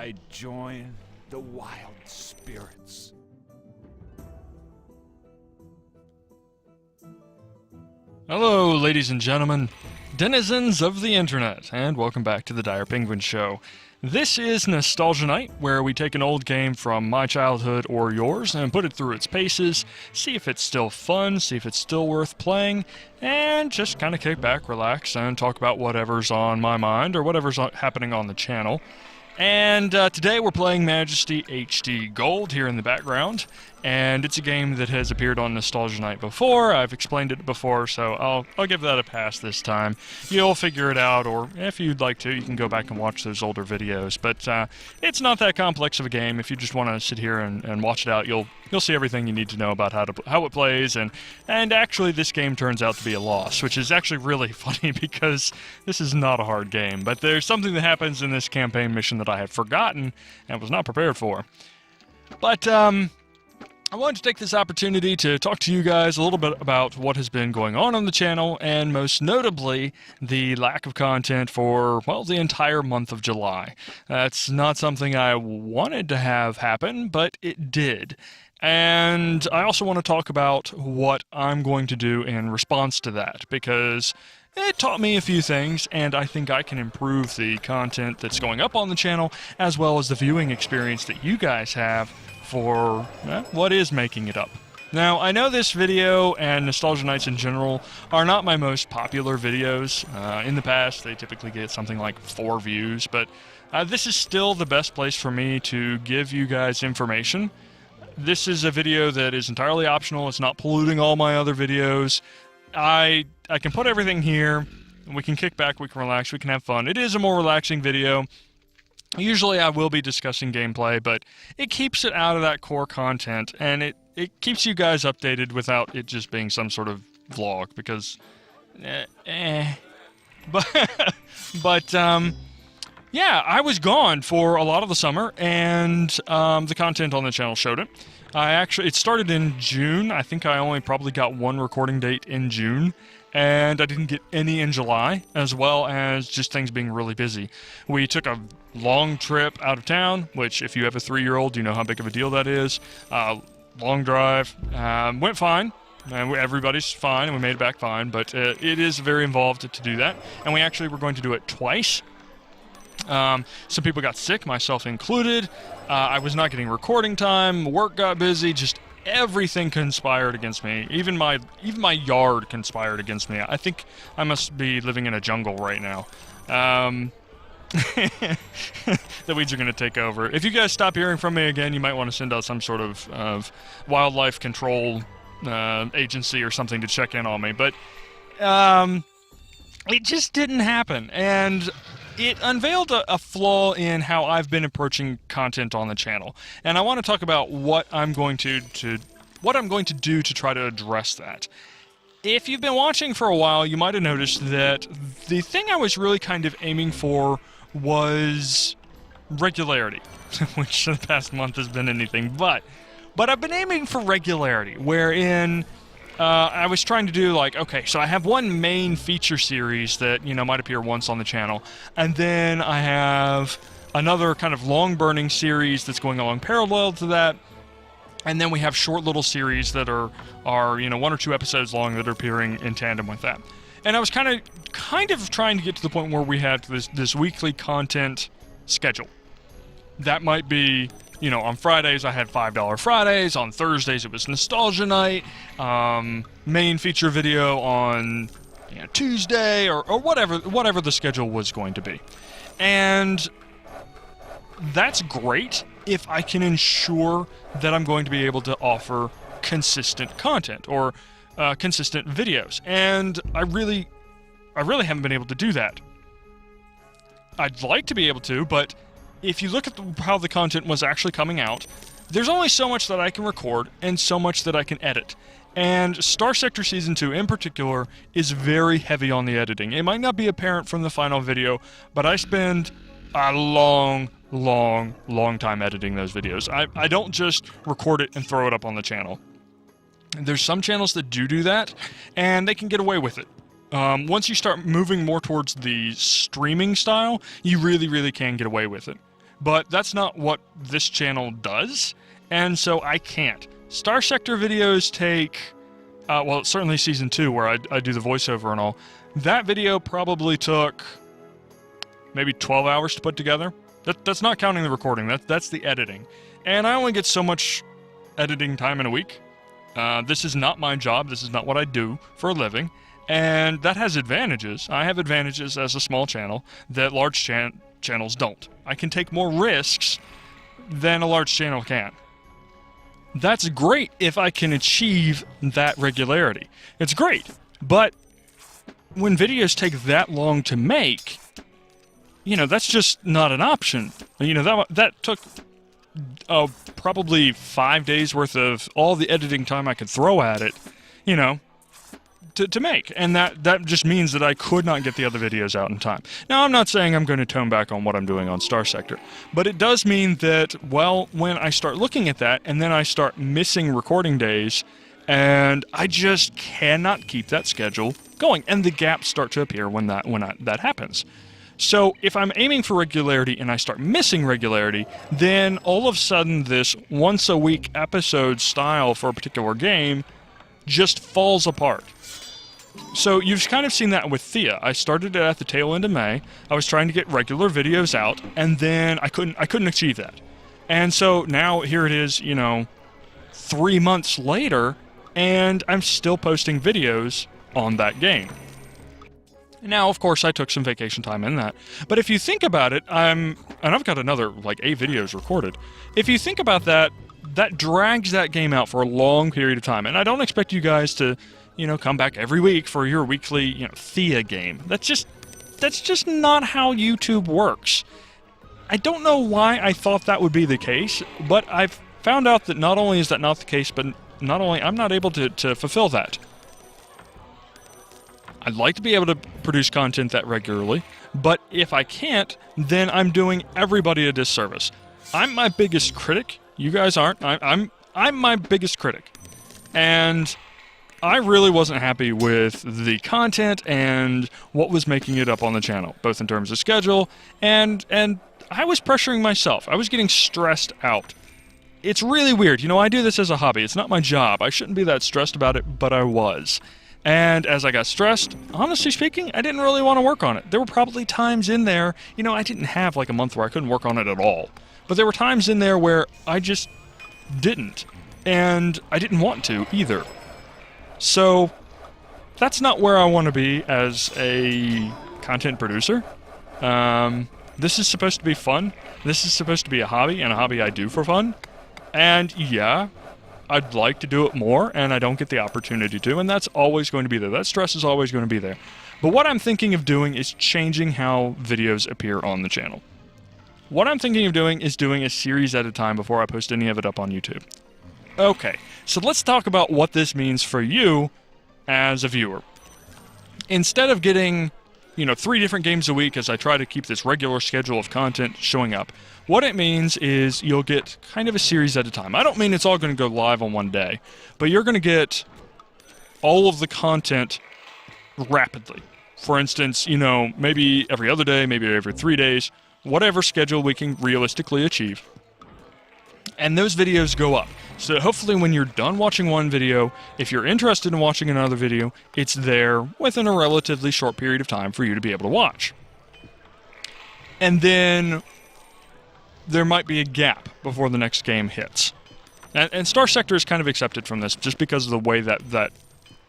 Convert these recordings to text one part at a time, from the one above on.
I join the wild spirits. Hello, ladies and gentlemen, denizens of the internet, and welcome back to the Dire Penguin Show. This is Nostalgia Night, where we take an old game from my childhood or yours and put it through its paces, see if it's still fun, see if it's still worth playing, and just kind of kick back, relax, and talk about whatever's on my mind or whatever's happening on the channel. And today we're playing Majesty HD Gold here in the background, and it's a game that has appeared on Nostalgia Night before. I've explained it before, so I'll give that a pass this time. You'll figure it out, or if you'd like to, you can go back and watch those older videos. But it's not that complex of a game. If you just want to sit here and watch it out, you'll see everything you need to know about how it plays, and actually this game turns out to be a loss, which is actually really funny because this is not a hard game. But there's something that happens in this campaign mission that I had forgotten and was not prepared for. But I wanted to take this opportunity to talk to you guys a little bit about what has been going on the channel, and most notably, the lack of content for, well, the entire month of July. That's not something I wanted to have happen, but it did. And I also want to talk about what I'm going to do in response to that, because it taught me a few things, and I think I can improve the content that's going up on the channel, as well as the viewing experience that you guys have for what is making it up. Now, I know this video and Nostalgia Nights in general are not my most popular videos. In the past, they typically get something like 4 views, but this is still the best place for me to give you guys information. This is a video that is entirely optional. It's not polluting all my other videos. I can put everything here, and we can kick back, we can relax, we can have fun. It is a more relaxing video. Usually I will be discussing gameplay, but it keeps it out of that core content, and it keeps you guys updated without it just being some sort of vlog, because yeah, I was gone for a lot of the summer, and the content on the channel showed it. It started in June. I think I only probably got 1 recording date in June, and I didn't get any in July, as well as just things being really busy. We took a long trip out of town, which if you have a 3-year-old, you know how big of a deal that is. Long drive, went fine. Everybody's fine, and we made it back fine, but it is very involved to do that, and we actually were going to do it twice. Some people got sick, myself included. I was not getting recording time, work got busy, just everything conspired against me. Even my yard conspired against me. I think I must be living in a jungle right now. The weeds are going to take over. If you guys stop hearing from me again, you might want to send out some sort of wildlife control agency or something to check in on me. But it just didn't happen, and it unveiled a flaw in how I've been approaching content on the channel, and I want to talk about what I'm going to do to try to address that. If you've been watching for a while, you might have noticed that the thing I was really kind of aiming for was regularity, which the past month has been anything but I've been aiming for regularity, wherein I was trying to do okay, so I have one main feature series that, might appear once on the channel, and then I have another kind of long-burning series that's going along parallel to that, and then we have short little series that are 1 or 2 episodes long that are appearing in tandem with that. And I was kind of trying to get to the point where we had this weekly content schedule. That might be, on Fridays I had $5 Fridays, on Thursdays it was Nostalgia Night, main feature video on Tuesday, or whatever the schedule was going to be. And that's great if I can ensure that I'm going to be able to offer consistent content, or consistent videos. And I really haven't been able to do that. I'd like to be able to, but if you look at how the content was actually coming out, there's only so much that I can record and so much that I can edit. And Starsector Season 2 in particular is very heavy on the editing. It might not be apparent from the final video, but I spend a long time editing those videos. I don't just record it and throw it up on the channel. There's some channels that do that, and they can get away with it. Once you start moving more towards the streaming style, you really can get away with it. but that's not what this channel does, and so I can't. Starsector videos take, well, certainly Season 2, where I do the voiceover and all, that video probably took maybe 12 hours to put together. That's not counting the recording, that's the editing. And I only get so much editing time in a week. This is not my job, this is not what I do for a living, and that has advantages. I have advantages as a small channel that large channels don't. I can take more risks than a large channel can. That's great if I can achieve that regularity. It's great, but when videos take that long to make, you know, that's just not an option. You know, that took probably 5 days worth of all the editing time I could throw at it, you know, to make. And that just means that I could not get the other videos out in time. Now, I'm not saying I'm going to tone back on what I'm doing on Starsector, but it does mean that, well, when I start looking at that and then I start missing recording days, and I just cannot keep that schedule going, and the gaps start to appear when that happens. So if I'm aiming for regularity and I start missing regularity, then all of a sudden this once-a-week episode style for a particular game just falls apart. So you've kind of seen that with Thea. I started it at the tail end of May. I was trying to get regular videos out, and then I couldn't achieve that. And so now here it is, you know, 3 months later, and I'm still posting videos on that game. Now, of course, I took some vacation time in that. But if you think about it, and I've got another, like, 8 videos recorded. If you think about that, that drags that game out for a long period of time. And I don't expect you guys to, you know, come back every week for your weekly, you know, Thea game. That's just not how YouTube works. I don't know why I thought that would be the case, but I've found out that not only is that not the case, but not only I'm not able to fulfill that. I'd like to be able to produce content that regularly, but if I can't, then I'm doing everybody a disservice. I'm my biggest critic. You guys aren't. I'm my biggest critic. And I really wasn't happy with the content and what was making it up on the channel, both in terms of schedule and I was pressuring myself. I was getting stressed out. It's really weird. You know, I do this as a hobby. It's not my job. I shouldn't be that stressed about it, but I was. And as I got stressed, honestly speaking, I didn't really want to work on it. There were probably times in there, you know, I didn't have like a month where I couldn't work on it at all. But there were times in there where I just didn't. And I didn't want to either. So that's not where I want to be as a content producer. This is supposed to be fun. This is supposed to be a hobby, and a hobby I do for fun. And yeah, I'd like to do it more, and I don't get the opportunity to, and that's always going to be there. That stress is always going to be there. But what I'm thinking of doing is changing how videos appear on the channel. What I'm thinking of doing is doing a series at a time before I post any of it up on YouTube. Okay, so let's talk about what this means for you as a viewer. Instead of getting, you know, 3 different games a week as I try to keep this regular schedule of content showing up, what it means is you'll get kind of a series at a time. I don't mean it's all going to go live on one day, but you're going to get all of the content rapidly. For instance, you know, maybe every other day, maybe every 3 days, whatever schedule we can realistically achieve. And those videos go up. So hopefully when you're done watching one video, if you're interested in watching another video, it's there within a relatively short period of time for you to be able to watch. And then there might be a gap before the next game hits. And Starsector is kind of accepted from this just because of the way that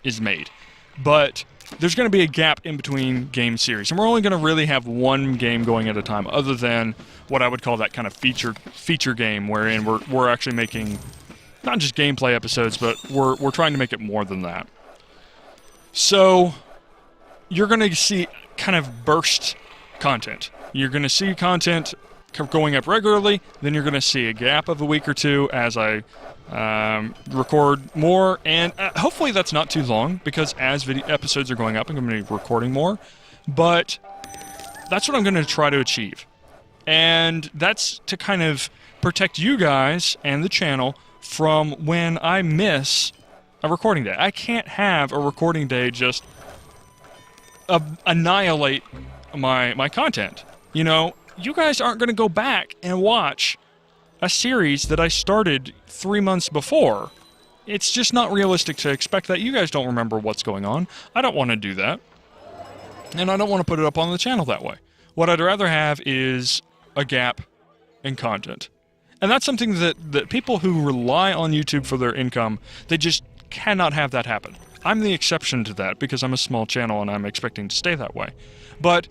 is made. But there's going to be a gap in between game series, and we're only going to really have one game going at a time, other than what I would call that kind of feature game, wherein we're actually making not just gameplay episodes, but we're trying to make it more than that. So you're going to see kind of burst content. You're going to see content going up regularly, then you're going to see a gap of a week or two as I record more, and hopefully that's not too long, because as episodes are going up, I'm going to be recording more, but that's what I'm going to try to achieve. And that's to kind of protect you guys and the channel from when I miss a recording day. I can't have a recording day just annihilate my content. You know, you guys aren't going to go back and watch a series that I started 3 months before. It's just not realistic to expect that. You guys don't remember what's going on. I don't want to do that. And I don't want to put it up on the channel that way. What I'd rather have is a gap in content. And that's something that people who rely on YouTube for their income, they just cannot have that happen. I'm the exception to that because I'm a small channel and I'm expecting to stay that way. But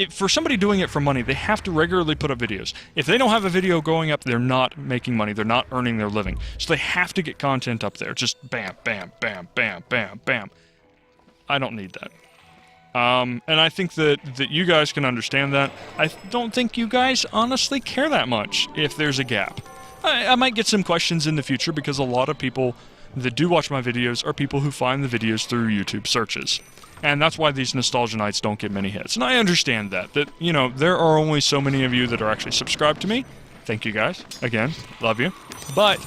for somebody doing it for money, they have to regularly put up videos. If they don't have a video going up, they're not making money. They're not earning their living. So they have to get content up there. Just bam, bam, bam, bam, bam, bam. I don't need that. And I think that you guys can understand that. I don't think you guys honestly care that much if there's a gap. I might get some questions in the future because a lot of people that do watch my videos are people who find the videos through YouTube searches. And that's why these Nostalgia Nights don't get many hits. And I understand that, you know, there are only so many of you that are actually subscribed to me. Thank you guys. Again, love you. But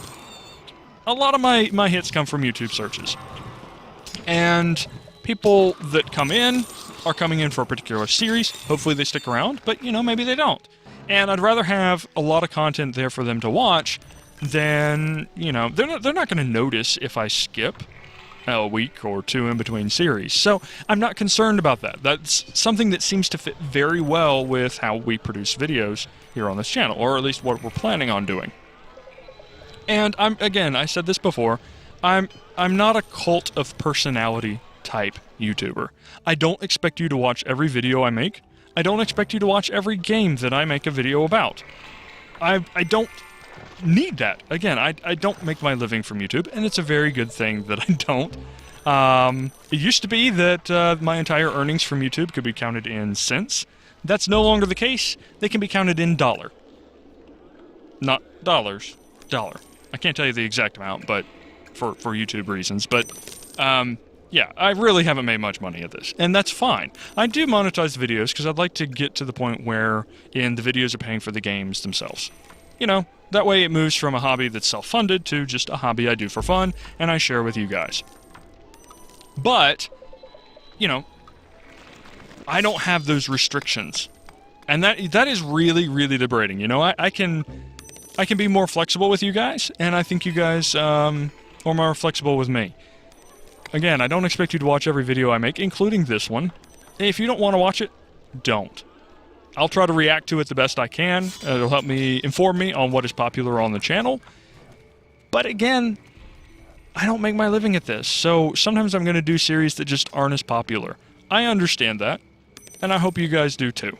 a lot of my hits come from YouTube searches. And people that come in are coming in for a particular series. Hopefully they stick around, but, you know, maybe they don't. And I'd rather have a lot of content there for them to watch than, you know, they're not going to notice if I skip a week or two in between series. So I'm not concerned about that. That's something that seems to fit very well with how we produce videos here on this channel, or at least what we're planning on doing. And I said this before, I'm not a cult of personality type YouTuber. I don't expect you to watch every video I make. I don't expect you to watch every game that I make a video about. I don't need that. Again, I don't make my living from YouTube, and it's a very good thing that I don't. It used to be that my entire earnings from YouTube could be counted in cents. That's no longer the case. They can be counted in dollar. Not dollars. Dollar. I can't tell you the exact amount, but for YouTube reasons. But yeah, I really haven't made much money at this, and that's fine. I do monetize the videos because I'd like to get to the point where the videos are paying for the games themselves. You know, that way it moves from a hobby that's self-funded to just a hobby I do for fun, and I share with you guys. But, you know, I don't have those restrictions. And that is really, really liberating. You know, I can be more flexible with you guys, and I think you guys are more flexible with me. Again, I don't expect you to watch every video I make, including this one. If you don't want to watch it, don't. I'll try to react to it the best I can. It'll help me inform me on what is popular on the channel. But again, I don't make my living at this, so sometimes I'm going to do series that just aren't as popular. I understand that, and I hope you guys do too.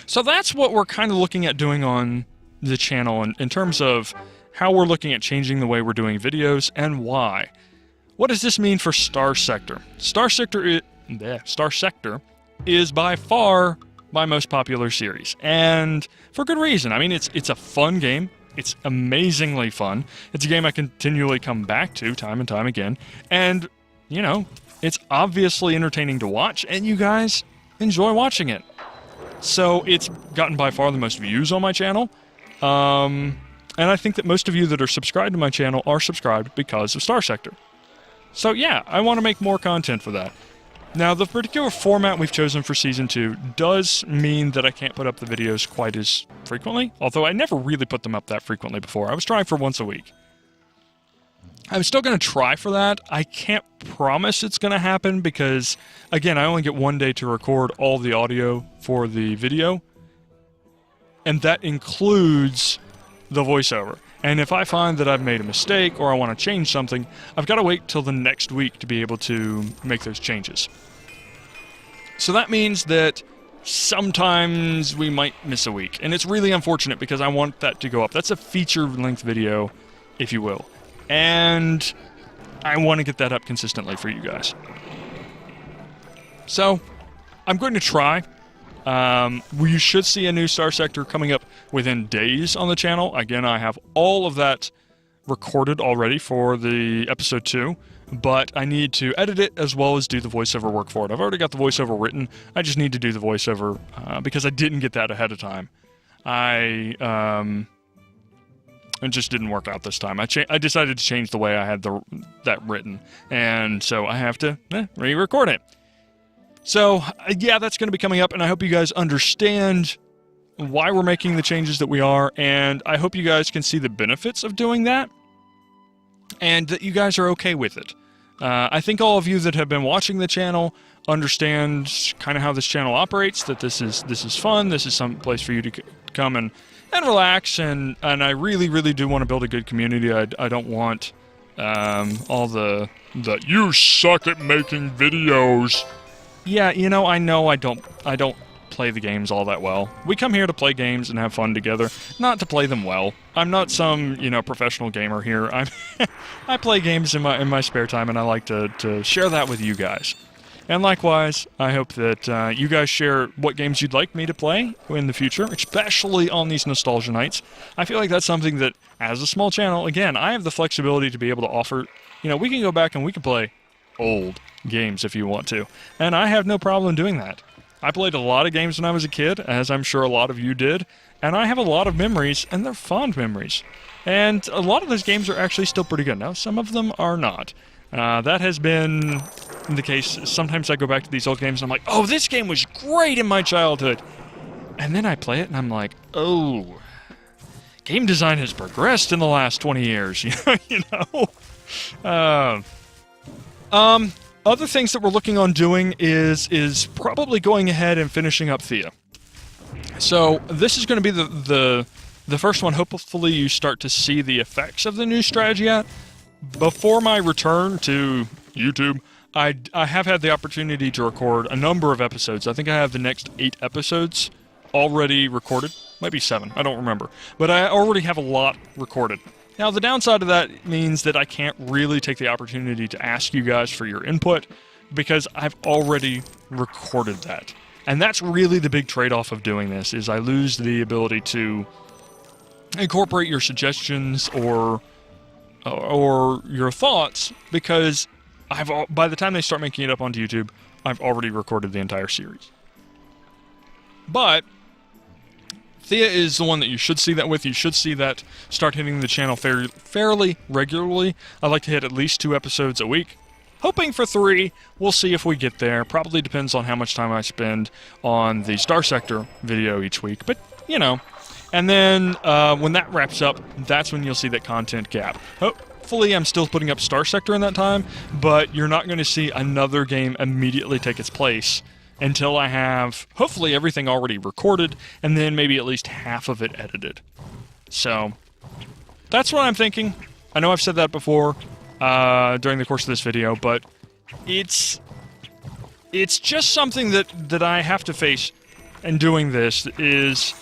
So that's what we're kind of looking at doing on the channel in terms of how we're looking at changing the way we're doing videos and why. What does this mean for Starsector? Starsector is by far my most popular series, and for good reason. I mean, it's a fun game. It's amazingly fun. It's a game I continually come back to time and time again, and, you know, it's obviously entertaining to watch, and you guys enjoy watching it. So it's gotten by far the most views on my channel, and I think that most of you that are subscribed to my channel are subscribed because of Starsector. So yeah, I want to make more content for that. Now, the particular format we've chosen for Season 2 does mean that I can't put up the videos quite as frequently, although I never really put them up that frequently before. I was trying for once a week. I'm still going to try for that. I can't promise it's going to happen because, again, I only get one day to record all the audio for the video, and that includes the voiceover. And if I find that I've made a mistake or I want to change something, I've got to wait till the next week to be able to make those changes. So that means that sometimes we might miss a week. And it's really unfortunate because I want that to go up. That's a feature-length video, if you will. And I want to get that up consistently for you guys. So I'm going to try. You should see a new Starsector coming up within days on the channel. Again, I have all of that recorded already for the episode 2, but I need to edit it as well as do the voiceover work for it. I've already got the voiceover written. I just need to do the voiceover because I didn't get that ahead of time. It just didn't work out this time. I decided to change the way I had that written, and so I have to re-record it. So, yeah, that's going to be coming up, and I hope you guys understand why we're making the changes that we are, and I hope you guys can see the benefits of doing that, and that you guys are okay with it. I think all of you that have been watching the channel understand kind of how this channel operates, that this is fun, this is some place for you to come and relax, and I really, really do want to build a good community. I don't want all the you suck at making videos. Yeah, you know I don't play the games all that well. We come here to play games and have fun together, not to play them well. I'm not some, professional gamer here. I play games in my spare time, and I like to share that with you guys. And likewise, I hope that you guys share what games you'd like me to play in the future, especially on these nostalgia nights. I feel like that's something that, as a small channel, again, I have the flexibility to be able to offer. We can go back and we can play old games if you want to, and I have no problem doing that. I played a lot of games when I was a kid, as I'm sure a lot of you did, and I have a lot of memories, and they're fond memories. And a lot of those games are actually still pretty good. Now, some of them are not. That has been the case. Sometimes I go back to these old games and I'm like, oh, this game was great in my childhood. And then I play it and I'm like, oh, game design has progressed in the last 20 years, Other things that we're looking on doing is probably going ahead and finishing up Thea. So this is going to be the first one. Hopefully you start to see the effects of the new strategy at. Before my return to YouTube, I have had the opportunity to record a number of episodes. I think I have the next 8 episodes already recorded. Maybe 7, I don't remember. But I already have a lot recorded. Now, the downside of that means that I can't really take the opportunity to ask you guys for your input, because I've already recorded that. And that's really the big trade-off of doing this, is I lose the ability to incorporate your suggestions or your thoughts, because by the time they start making it up onto YouTube, I've already recorded the entire series. But Thea is the one that you should see that with. You should see that start hitting the channel fairly regularly. I like to hit at least 2 episodes a week. Hoping for 3. We'll see if we get there. Probably depends on how much time I spend on the Starsector video each week. But, And then when that wraps up, that's when you'll see that content gap. Hopefully I'm still putting up Starsector in that time, but you're not going to see another game immediately take its place until I have, hopefully, everything already recorded, and then maybe at least half of it edited. So, that's what I'm thinking. I know I've said that before during the course of this video, but it's just something that I have to face in doing this is,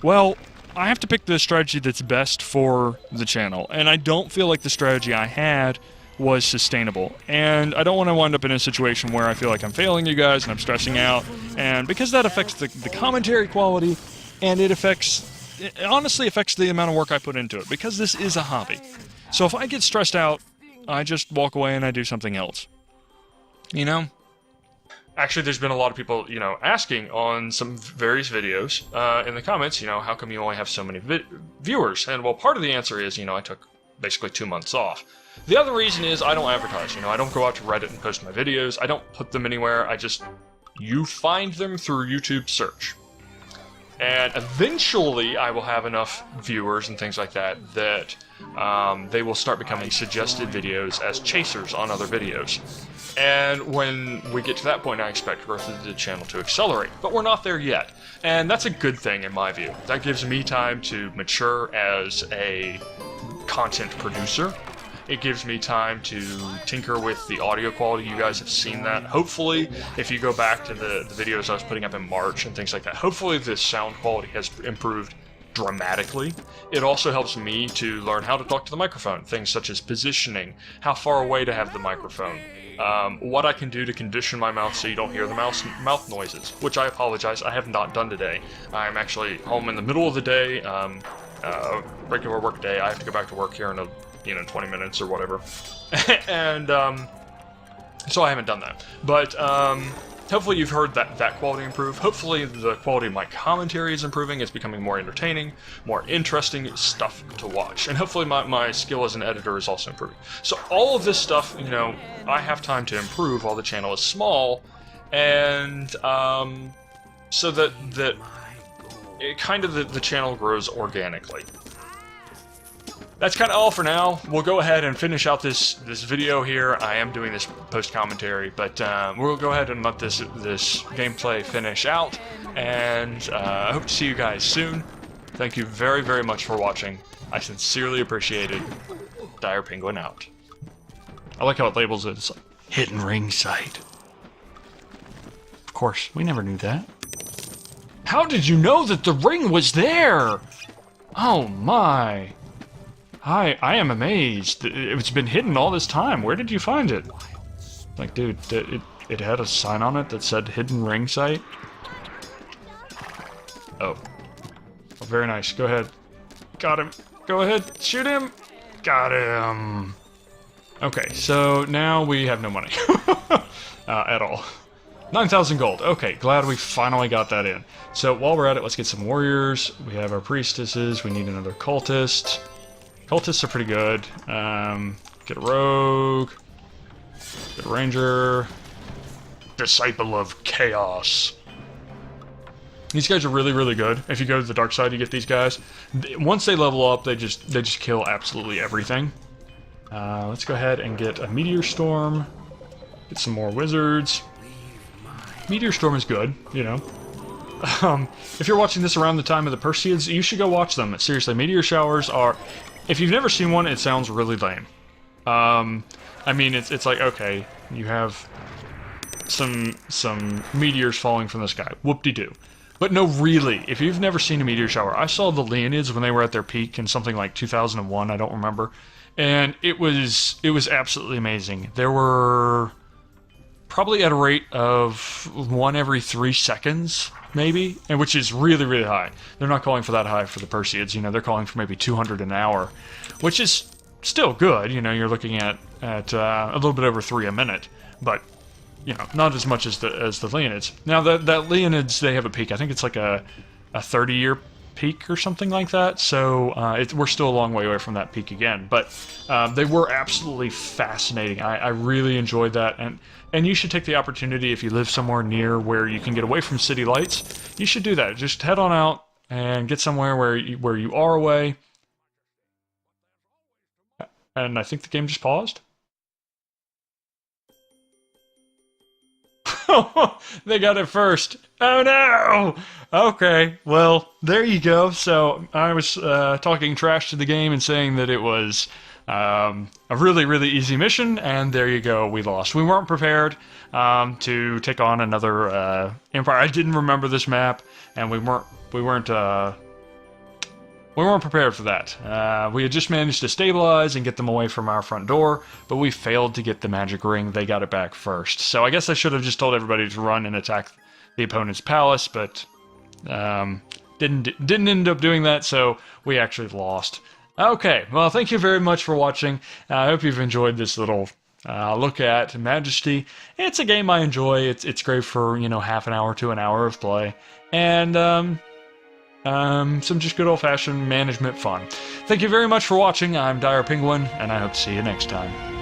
well, I have to pick the strategy that's best for the channel, and I don't feel like the strategy I had was sustainable, and I don't want to wind up in a situation where I feel like I'm failing you guys and I'm stressing out, and because that affects the commentary quality, and it honestly affects the amount of work I put into it, because this is a hobby. So if I get stressed out, I just walk away and I do something else. Actually, there's been a lot of people, asking on some various videos in the comments, how come you only have so many viewers? And well, part of the answer is, I took basically 2 months off. The other reason is I don't advertise, I don't go out to Reddit and post my videos. I don't put them anywhere. You find them through YouTube search. And eventually I will have enough viewers and things like that they will start becoming suggested videos as chasers on other videos. And when we get to that point, I expect growth of the channel to accelerate. But we're not there yet. And that's a good thing in my view. That gives me time to mature as a content producer. It gives me time to tinker with the audio quality. You guys have seen that. Hopefully, if you go back to the videos I was putting up in March and things like that, hopefully the sound quality has improved dramatically. It also helps me to learn how to talk to the microphone. Things such as positioning, how far away to have the microphone, what I can do to condition my mouth so you don't hear the mouth noises, which I apologize, I have not done today. I'm actually home in the middle of the day, regular work day. I have to go back to work here in 20 minutes or whatever. And so I haven't done that. But hopefully you've heard that quality improve. Hopefully the quality of my commentary is improving. It's becoming more entertaining, more interesting stuff to watch. And hopefully my skill as an editor is also improving. So all of this stuff, I have time to improve while the channel is small. And so that the channel grows organically. That's kind of all for now. We'll go ahead and finish out this video here. I am doing this post-commentary, but we'll go ahead and let this gameplay finish out, and I hope to see you guys soon. Thank you very, very much for watching. I sincerely appreciate it. Dire Penguin out. I like how it labels it. It's like, hidden ring site. Of course, we never knew that. How did you know that the ring was there? Oh my. I am amazed. It's been hidden all this time. Where did you find it? Like, dude, it had a sign on it that said hidden ring site. Oh. Oh, very nice. Go ahead. Got him. Go ahead. Shoot him. Got him. Okay, so now we have no money. At all. 9,000 gold. Okay, glad we finally got that in. So while we're at it, let's get some warriors. We have our priestesses. We need another cultist. Cultists are pretty good. Get a rogue. Get a ranger. Disciple of Chaos. These guys are really, really good. If you go to the dark side, you get these guys. Once they level up, they just kill absolutely everything. Let's go ahead and get a meteor storm. Get some more wizards. Meteor storm is good, you know. If you're watching this around the time of the Perseids, you should go watch them. Seriously, meteor showers are... If you've never seen one, it sounds really lame. I mean, it's like, okay, you have some meteors falling from the sky. Whoop-de-doo. But no, really, if you've never seen a meteor shower, I saw the Leonids when they were at their peak in something like 2001, I don't remember. And it was absolutely amazing. There were probably at a rate of 1 every 3 seconds, maybe, and which is really, really high. They're not calling for that high for the Perseids, you know, they're calling for maybe 200 an hour, which is still good, you know, you're looking at a little bit over 3 a minute, but, you know, not as much as the Leonids. Now, that Leonids, they have a peak, I think it's like a 30-year peak or something like that, so we're still a long way away from that peak again, but they were absolutely fascinating. I really enjoyed that, and you should take the opportunity if you live somewhere near where you can get away from city lights. You should do that. Just head on out and get somewhere where you are away. And I think the game just paused. They got it first. Oh no! Okay, well, there you go. So I was talking trash to the game and saying that it was a really, really easy mission, and there you go, we lost. We weren't prepared to take on another empire. I didn't remember this map, and we weren't prepared for that. We had just managed to stabilize and get them away from our front door, but we failed to get the magic ring. They got it back first. So I guess I should have just told everybody to run and attack the opponent's palace, but didn't end up doing that, so we actually lost. Okay, well, thank you very much for watching. I hope you've enjoyed this little look at Majesty. It's a game I enjoy. It's great for, you know, half an hour to an hour of play, and some just good old-fashioned management fun. Thank you very much for watching. I'm Dire Penguin, and I hope to see you next time.